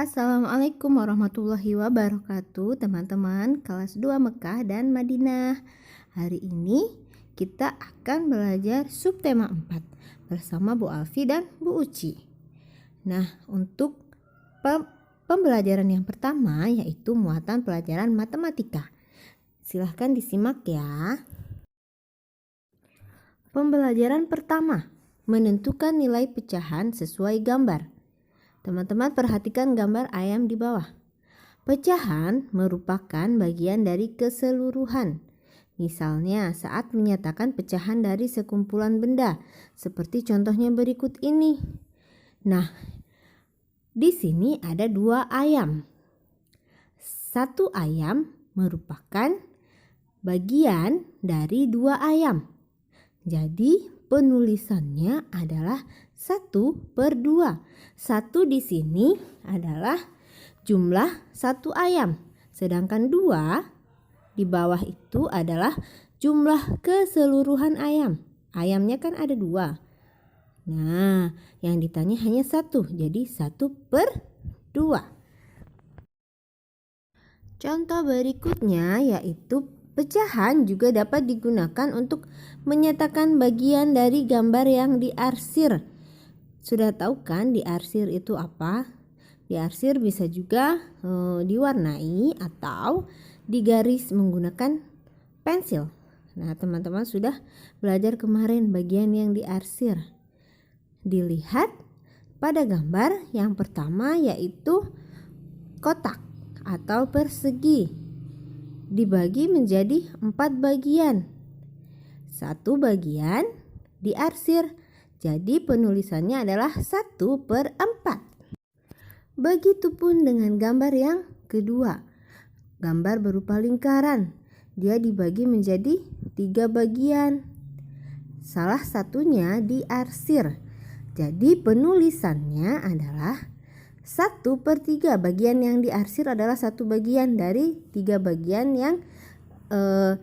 Assalamualaikum warahmatullahi wabarakatuh, teman-teman kelas 2 Mekah dan Madinah. Hari ini kita akan belajar subtema 4 bersama Bu Alfi dan Bu Uci. Nah, untuk pembelajaran yang pertama yaitu muatan pelajaran matematika. Silahkan disimak ya. Pembelajaran pertama, menentukan nilai pecahan sesuai gambar. Teman-teman perhatikan gambar ayam di bawah. Pecahan merupakan bagian dari keseluruhan. Misalnya saat menyatakan pecahan dari sekumpulan benda, seperti contohnya berikut ini. Nah, di sini ada 2 ayam. 1 ayam merupakan bagian dari 2 ayam. Jadi penulisannya adalah 1/2. 1 di sini adalah jumlah 1 ayam. Sedangkan 2 di bawah itu adalah jumlah keseluruhan ayam. Ayamnya kan ada 2. Nah, yang ditanya hanya 1. Jadi 1/2. Contoh berikutnya yaitu pecahan juga dapat digunakan untuk menyatakan bagian dari gambar yang diarsir. Sudah tahu kan diarsir itu apa? Diarsir bisa juga diwarnai atau digaris menggunakan pensil. Nah, teman-teman sudah belajar kemarin bagian yang diarsir. Dilihat pada gambar yang pertama yaitu kotak atau persegi. Dibagi menjadi 4 bagian. 1 bagian diarsir. Jadi penulisannya adalah 1/4. Begitupun dengan gambar yang kedua. Gambar berupa lingkaran. Dia dibagi menjadi 3 bagian. Salah satunya diarsir. Jadi penulisannya adalah 1/3. Bagian yang diarsir adalah 1 bagian dari 3 bagian yang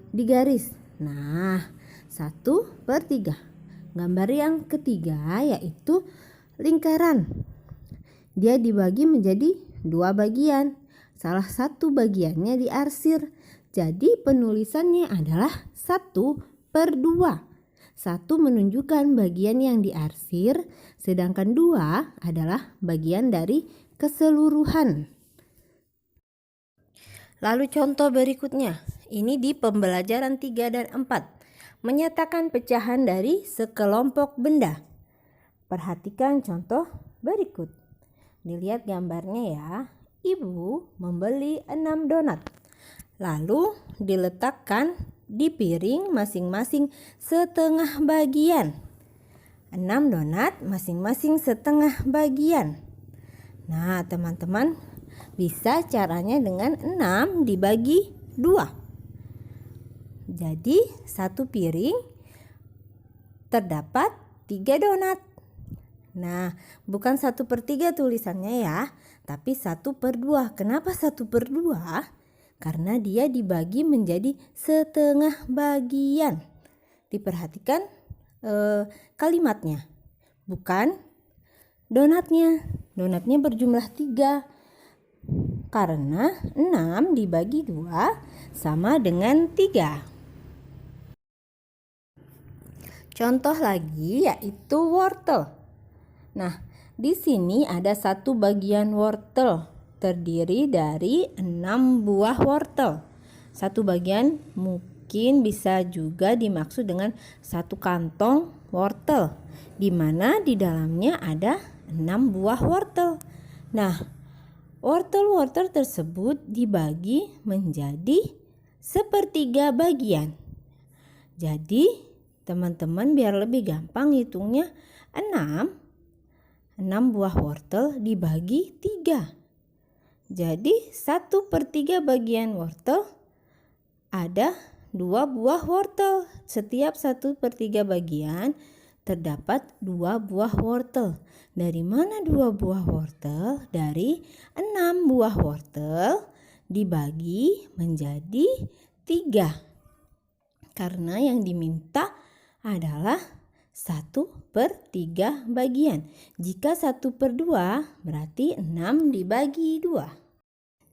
digaris. Nah, 1/3. Gambar yang ketiga yaitu lingkaran. Dia dibagi menjadi 2 bagian. Salah satu bagiannya diarsir. Jadi penulisannya adalah 1/2. 1 menunjukkan bagian yang diarsir, sedangkan 2 adalah bagian dari keseluruhan. Lalu contoh berikutnya. Ini di pembelajaran 3 dan 4. Menyatakan pecahan dari sekelompok benda. Perhatikan contoh berikut. Dilihat gambarnya ya. Ibu membeli 6 donat. Lalu diletakkan di piring masing-masing setengah bagian. 6 donat masing-masing setengah bagian. Nah, teman-teman bisa caranya dengan 6 dibagi 2. Jadi 1 piring terdapat 3 donat. Nah, bukan 1/3 tulisannya ya, tapi 1/2. Kenapa 1/2? Karena dia dibagi menjadi setengah bagian. Diperhatikan kalimatnya, bukan donatnya. Donatnya berjumlah 3. Karena 6 dibagi 2 sama dengan 3. Contoh lagi yaitu wortel. Nah, di sini ada 1 bagian wortel terdiri dari 6 buah wortel. 1 bagian mungkin bisa juga dimaksud dengan 1 kantong wortel, di mana di dalamnya ada 6 buah wortel. Nah, wortel-wortel tersebut dibagi menjadi 1/3 bagian. Jadi teman-teman biar lebih gampang hitungnya, 6 buah wortel dibagi 3. Jadi 1/3 bagian wortel ada 2 buah wortel. Setiap 1/3 bagian terdapat 2 buah wortel. Dari mana 2 buah wortel? Dari 6 buah wortel dibagi menjadi 3. Karena yang diminta adalah 1/3 bagian. Jika 1/2 berarti 6 dibagi 2.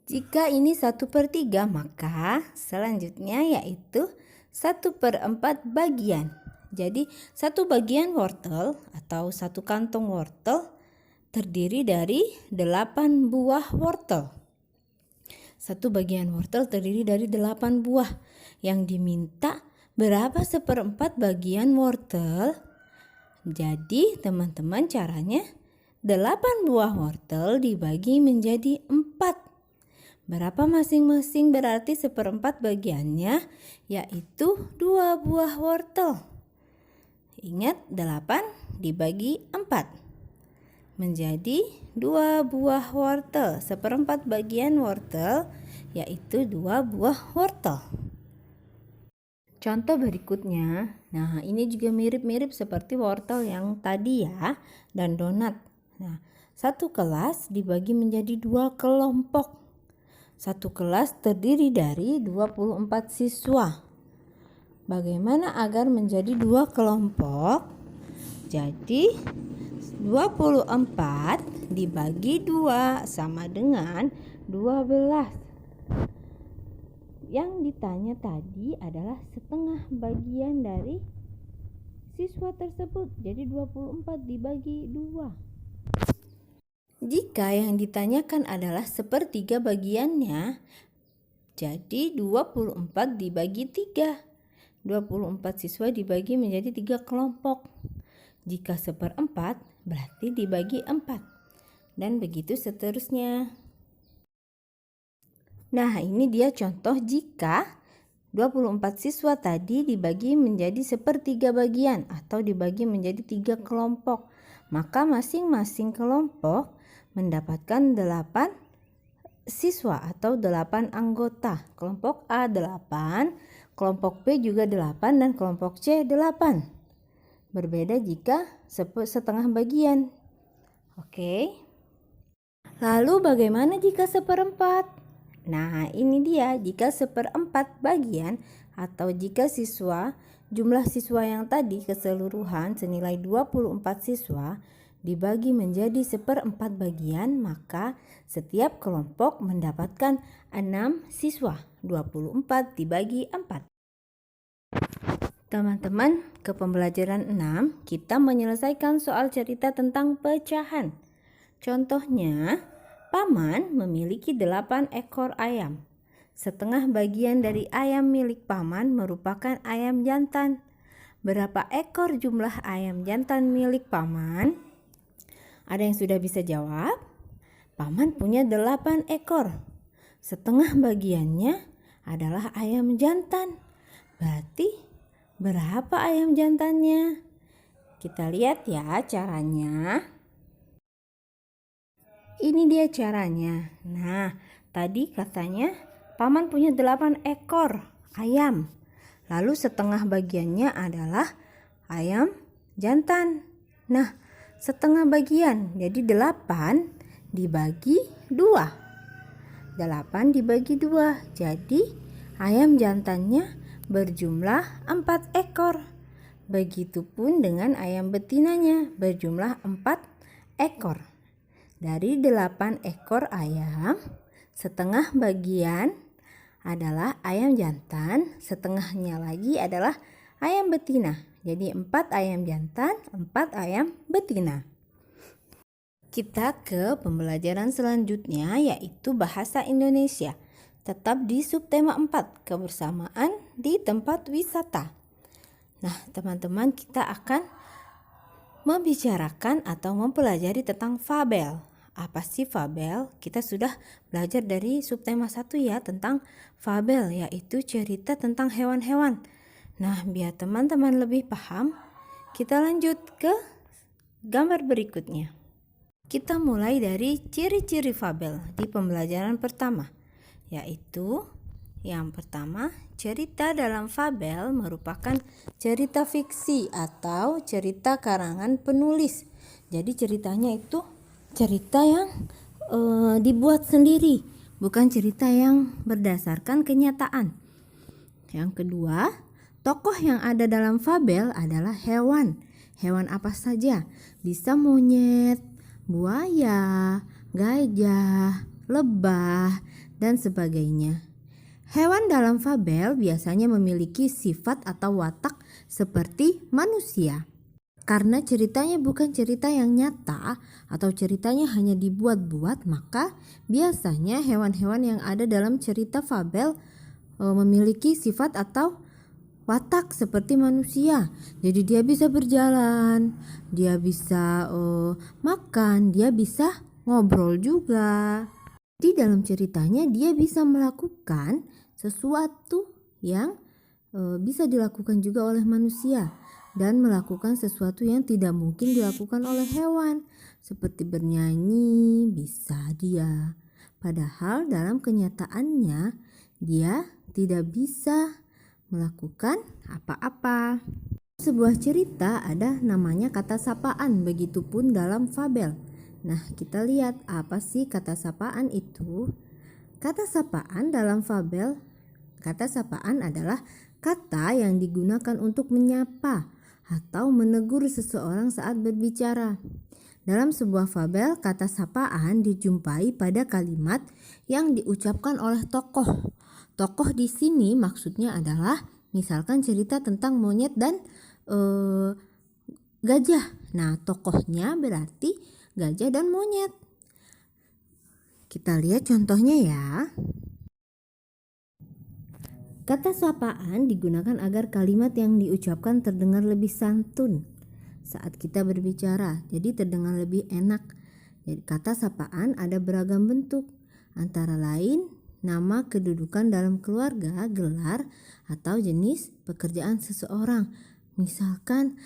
Jika ini 1/3 maka selanjutnya yaitu 1/4 bagian. Jadi 1 bagian wortel atau 1 kantong wortel terdiri dari 8 buah wortel. 1 bagian wortel terdiri dari 8 buah. Yang diminta berapa 1/4 bagian wortel? Jadi teman-teman caranya 8 buah wortel dibagi menjadi 4. Berapa masing-masing berarti 1/4 bagiannya? Yaitu 2 buah wortel. Ingat 8 dibagi 4. Menjadi 2 buah wortel. 1/4 bagian wortel yaitu 2 buah wortel. Contoh berikutnya, nah ini juga mirip-mirip seperti wortel yang tadi ya, dan donat. Nah, satu kelas dibagi menjadi 2 kelompok. Satu kelas terdiri dari 24 siswa. Bagaimana agar menjadi 2 kelompok? Jadi 24 dibagi 2 sama dengan 12. Yang ditanya tadi adalah setengah bagian dari siswa tersebut. Jadi 24 dibagi 2. Jika yang ditanyakan adalah 1/3 bagiannya, jadi 24 dibagi 3. 24 siswa dibagi menjadi 3 kelompok. Jika 1/4 berarti dibagi 4. Dan begitu seterusnya. Nah, ini dia contoh jika 24 siswa tadi dibagi menjadi 1/3 bagian atau dibagi menjadi 3 kelompok. Maka masing-masing kelompok mendapatkan 8 siswa atau 8 anggota. Kelompok A 8, kelompok B juga 8 dan kelompok C 8. Berbeda jika setengah bagian. Oke. Lalu bagaimana jika 1/4? Nah, ini dia jika 1/4 bagian atau jika jumlah siswa yang tadi keseluruhan senilai 24 siswa dibagi menjadi 1/4 bagian, maka setiap kelompok mendapatkan 6 siswa. 24 dibagi 4. Teman-teman, ke pembelajaran 6 kita menyelesaikan soal cerita tentang pecahan. Contohnya, Paman memiliki 8 ekor ayam. Setengah bagian dari ayam milik Paman merupakan ayam jantan. Berapa ekor jumlah ayam jantan milik Paman? Ada yang sudah bisa jawab? Paman punya 8 ekor. Setengah bagiannya adalah ayam jantan. Berarti berapa ayam jantannya? Kita lihat ya caranya. Ini dia caranya. Nah, tadi katanya Paman punya 8 ekor ayam. Lalu setengah bagiannya adalah ayam jantan. Nah, setengah bagian. Jadi 8 dibagi 2. 8 dibagi 2. Jadi ayam jantannya berjumlah 4 ekor. Begitupun dengan ayam betinanya berjumlah 4 ekor. Dari 8 ekor ayam, setengah bagian adalah ayam jantan, setengahnya lagi adalah ayam betina. Jadi 4 ayam jantan, 4 ayam betina. Kita ke pembelajaran selanjutnya yaitu bahasa Indonesia. Tetap di subtema 4, kebersamaan di tempat wisata. Nah, teman-teman, kita akan membicarakan atau mempelajari tentang fabel. Apa sih fabel? Kita sudah belajar dari subtema 1 ya tentang fabel, yaitu cerita tentang hewan-hewan. Nah, biar teman-teman lebih paham, kita lanjut ke gambar berikutnya. Kita mulai dari ciri-ciri fabel di pembelajaran pertama, yaitu yang pertama, cerita dalam fabel merupakan cerita fiksi atau cerita karangan penulis. Jadi ceritanya itu cerita yang dibuat sendiri, bukan cerita yang berdasarkan kenyataan. Yang kedua, tokoh yang ada dalam fabel adalah hewan. Hewan apa saja? Bisa monyet, buaya, gajah, lebah, dan sebagainya. Hewan dalam fabel biasanya memiliki sifat atau watak seperti manusia. Karena ceritanya bukan cerita yang nyata atau ceritanya hanya dibuat-buat, maka biasanya hewan-hewan yang ada dalam cerita fabel memiliki sifat atau watak seperti manusia. Jadi dia bisa berjalan, dia bisa makan, dia bisa ngobrol juga. Di dalam ceritanya dia bisa melakukan sesuatu yang bisa dilakukan juga oleh manusia, dan melakukan sesuatu yang tidak mungkin dilakukan oleh hewan, seperti bernyanyi bisa dia. Padahal dalam kenyataannya dia tidak bisa melakukan apa-apa. Sebuah cerita ada namanya kata sapaan, begitupun dalam fabel. Nah, kita lihat apa sih kata sapaan itu. Kata sapaan dalam fabel, kata sapaan adalah kata yang digunakan untuk menyapa atau menegur seseorang saat berbicara. Dalam sebuah fabel, kata sapaan dijumpai pada kalimat yang diucapkan oleh tokoh. Tokoh di sini maksudnya adalah misalkan cerita tentang monyet dan gajah. Nah, tokohnya berarti gajah dan monyet. Kita lihat contohnya ya. Kata sapaan digunakan agar kalimat yang diucapkan terdengar lebih santun saat kita berbicara, jadi terdengar lebih enak. Jadi kata sapaan ada beragam bentuk, antara lain nama, kedudukan dalam keluarga, gelar, atau jenis pekerjaan seseorang. Misalkan,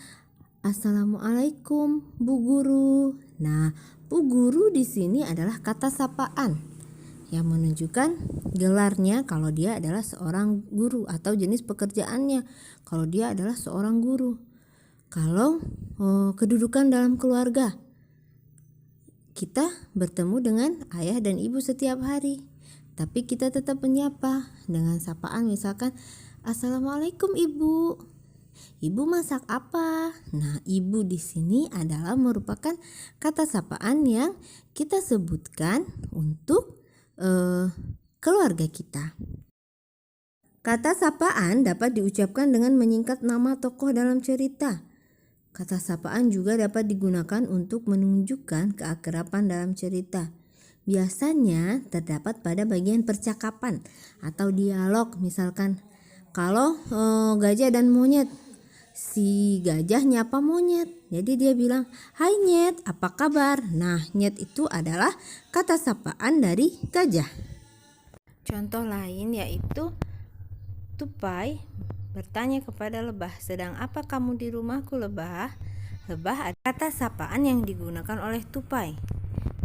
Assalamualaikum Bu Guru. Nah, Bu Guru di sini adalah kata sapaan yang menunjukkan gelarnya kalau dia adalah seorang guru, atau jenis pekerjaannya kalau dia adalah seorang guru. Kalau kedudukan dalam keluarga, kita bertemu dengan ayah dan ibu setiap hari, tapi kita tetap menyapa dengan sapaan, misalkan Assalamualaikum Ibu. Ibu masak apa? Nah, ibu di sini adalah merupakan kata sapaan yang kita sebutkan untuk keluarga kita. Kata sapaan dapat diucapkan dengan menyingkat nama tokoh dalam cerita. Kata sapaan juga dapat digunakan untuk menunjukkan keakraban dalam cerita. Biasanya terdapat pada bagian percakapan atau dialog, misalkan kalau gajah dan monyet, si gajah nyapa monyet, jadi dia bilang, "Hai Nyet, apa kabar?" Nah, Nyet itu adalah kata sapaan dari gajah. Contoh lain yaitu tupai bertanya kepada lebah, "Sedang apa kamu di rumahku, lebah?" Lebah adalah kata sapaan yang digunakan oleh tupai.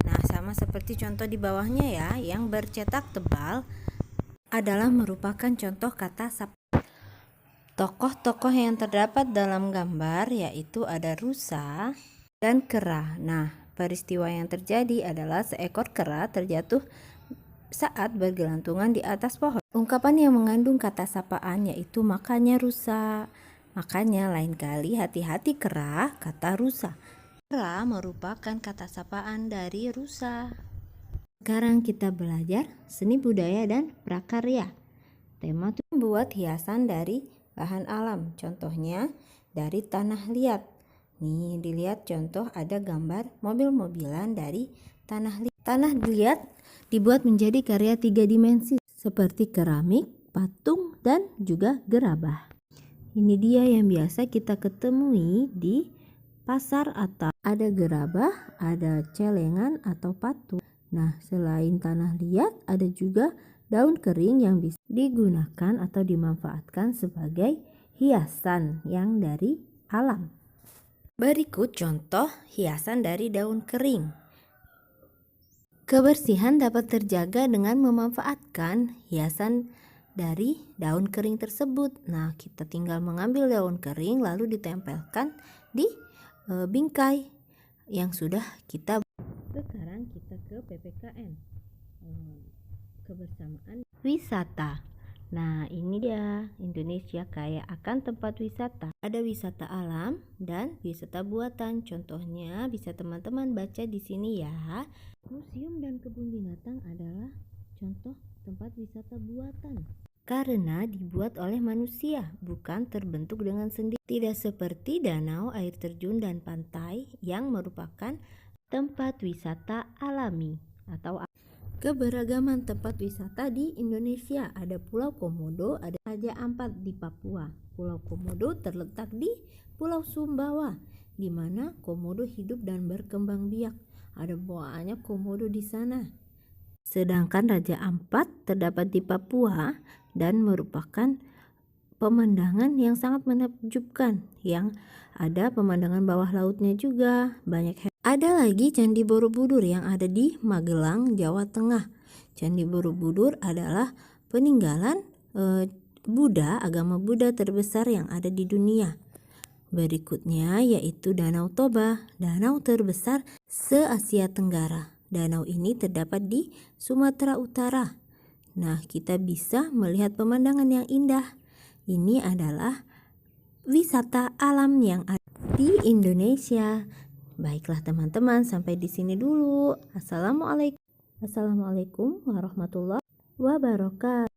Nah, sama seperti contoh di bawahnya ya, yang bercetak tebal adalah merupakan contoh kata sapaan. Tokoh-tokoh yang terdapat dalam gambar yaitu ada rusa dan kera. Nah, peristiwa yang terjadi adalah seekor kera terjatuh saat bergelantungan di atas pohon. Ungkapan yang mengandung kata sapaan yaitu makanya rusa. Makanya lain kali hati-hati kera, kata rusa. Kera merupakan kata sapaan dari rusa. Sekarang kita belajar seni budaya dan prakarya. Tema itu membuat hiasan dari bahan alam, contohnya dari tanah liat. Nih, dilihat contoh ada gambar mobil-mobilan dari tanah liat. Tanah liat dibuat menjadi karya 3 dimensi seperti keramik, patung, dan juga gerabah. Ini dia yang biasa kita ketemui di pasar, atau ada gerabah, ada celengan atau patung. Nah, selain tanah liat ada juga daun kering yang bisa digunakan atau dimanfaatkan sebagai hiasan yang dari alam. Berikut contoh hiasan dari daun kering. Kebersihan dapat terjaga dengan memanfaatkan hiasan dari daun kering tersebut. Nah, kita tinggal mengambil daun kering lalu ditempelkan di bingkai yang sudah kita. Sekarang kita ke PPKN. Kebersamaan wisata. Nah, ini dia, Indonesia kaya akan tempat wisata. Ada wisata alam dan wisata buatan. Contohnya bisa teman-teman baca di sini ya. Museum dan kebun binatang adalah contoh tempat wisata buatan. Karena dibuat oleh manusia, bukan terbentuk dengan sendiri. Tidak seperti danau, air terjun, dan pantai yang merupakan tempat wisata alami atau keberagaman tempat wisata di Indonesia. Ada Pulau Komodo, ada Raja Ampat di Papua. Pulau Komodo terletak di Pulau Sumbawa, di mana komodo hidup dan berkembang biak. Ada banyak komodo di sana. Sedangkan Raja Ampat terdapat di Papua dan merupakan pemandangan yang sangat menakjubkan, yang ada pemandangan bawah lautnya juga. Ada lagi Candi Borobudur yang ada di Magelang, Jawa Tengah. Candi Borobudur adalah peninggalan Buddha, agama Buddha terbesar yang ada di dunia. Berikutnya yaitu Danau Toba, danau terbesar se-Asia Tenggara. Danau ini terdapat di Sumatera Utara. Nah, kita bisa melihat pemandangan yang indah. Ini adalah wisata alam yang ada di Indonesia. Baiklah teman-teman, sampai di sini dulu. Assalamualaikum warahmatullahi wabarakatuh.